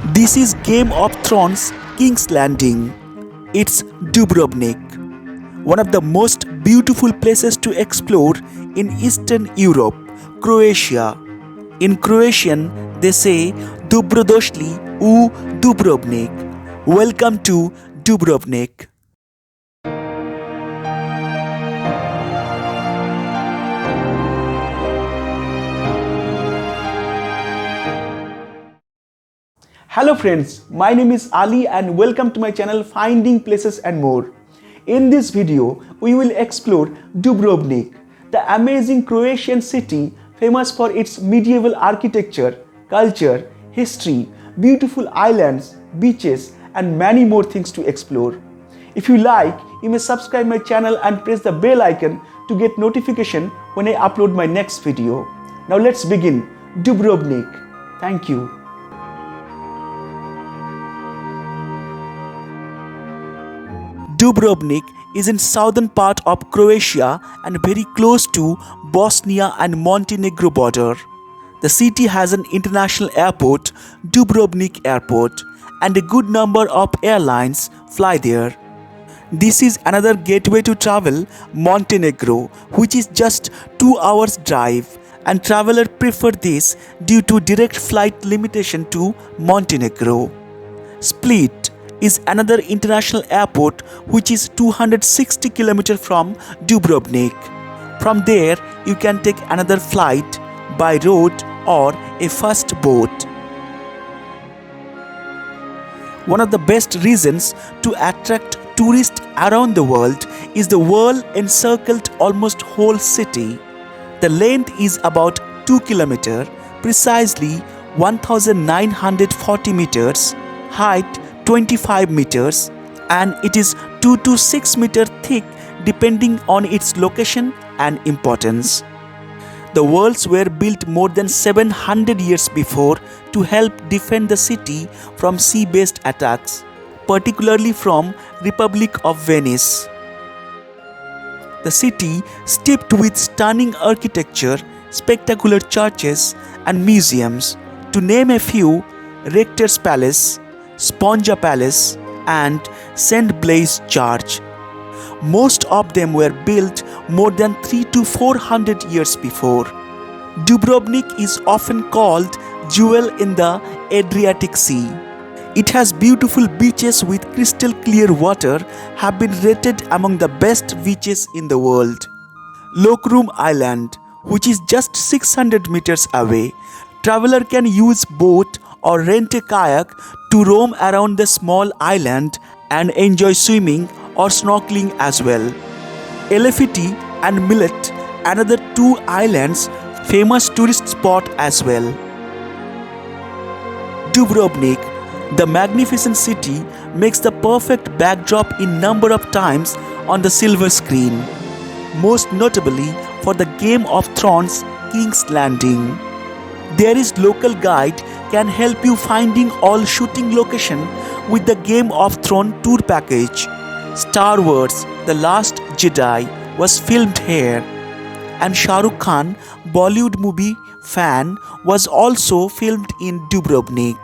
This is Game of Thrones King's Landing. It's Dubrovnik, one of the most beautiful places to explore in Eastern Europe, Croatia. In Croatian, they say Dobrodošli u Dubrovnik. Welcome to Dubrovnik. Hello friends, my name is Ali and welcome to my channel Finding Places and More. In this video, we will explore Dubrovnik, the amazing Croatian city famous for its medieval architecture, culture, history, beautiful islands, beaches and many more things to explore. If you like, you may subscribe my channel and press the bell icon to get notification when I upload my next video. Now let's begin. Dubrovnik. Thank you. Dubrovnik is in southern part of Croatia and very close to Bosnia and Montenegro border. The city has an international airport, Dubrovnik Airport, and a good number of airlines fly there. This is another gateway to travel Montenegro, which is just 2 hours drive, and travelers prefer this due to direct flight limitation to Montenegro. Split is another international airport which is 260 km from Dubrovnik. From there, you can take another flight by road or a fast boat. One of the best reasons to attract tourists around the world is the wall-encircled almost whole city. The length is about 2 km, precisely 1940 meters, height 25 meters, and it is 2 to 6 meters thick depending on its location and importance. The walls were built more than 700 years before to help defend the city from sea-based attacks, particularly from Republic of Venice. The city steeped with stunning architecture, spectacular churches and museums. To name a few, Rector's Palace, Sponja Palace and St. Blaise Church. Most of them were built more than 300 to 400 years before. Dubrovnik is often called jewel in the Adriatic Sea. It has beautiful beaches with crystal clear water, have been rated among the best beaches in the world. Lokrum Island, which is just 600 meters away, traveler can use boat or rent a kayak to roam around the small island and enjoy swimming or snorkeling as well. Elefiti and Millet, another 2 islands, famous tourist spot as well. Dubrovnik, the magnificent city, makes the perfect backdrop in number of times on the silver screen, most notably for the Game of Thrones King's Landing. There is local guide can help you finding all shooting location with the Game of Thrones tour package. Star Wars The Last Jedi was filmed here, and Shah Rukh Khan, Bollywood movie fan, was also filmed in Dubrovnik.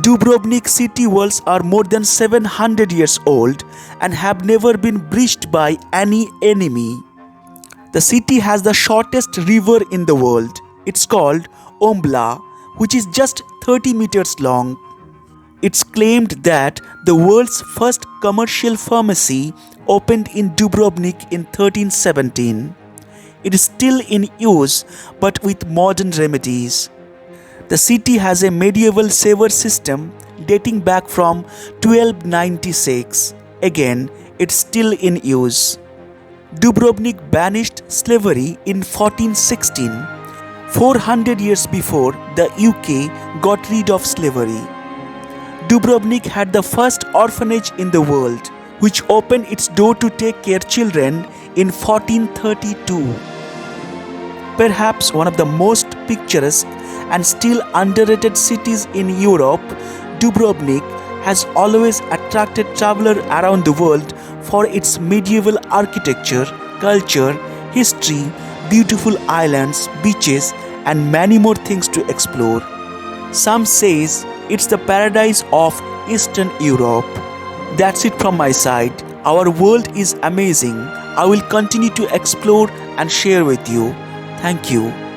Dubrovnik city walls are more than 700 years old and have never been breached by any enemy. The city has the shortest river in the world. It's called Ombla, which is just 30 meters long. It's claimed that the world's first commercial pharmacy opened in Dubrovnik in 1317. It is still in use but with modern remedies. The city has a medieval sewer system dating back from 1296. Again, it's still in use. Dubrovnik banished slavery in 1416, 400 years before the UK got rid of slavery. Dubrovnik had the first orphanage in the world, which opened its door to take care of children in 1432. Perhaps one of the most picturesque and still underrated cities in Europe, Dubrovnik has always attracted travelers around the world for its medieval architecture, culture, history, beautiful islands, beaches and many more things to explore. Some says it's the paradise of Eastern Europe. That's it from my side. Our world is amazing. I will continue to explore and share with you. Thank you.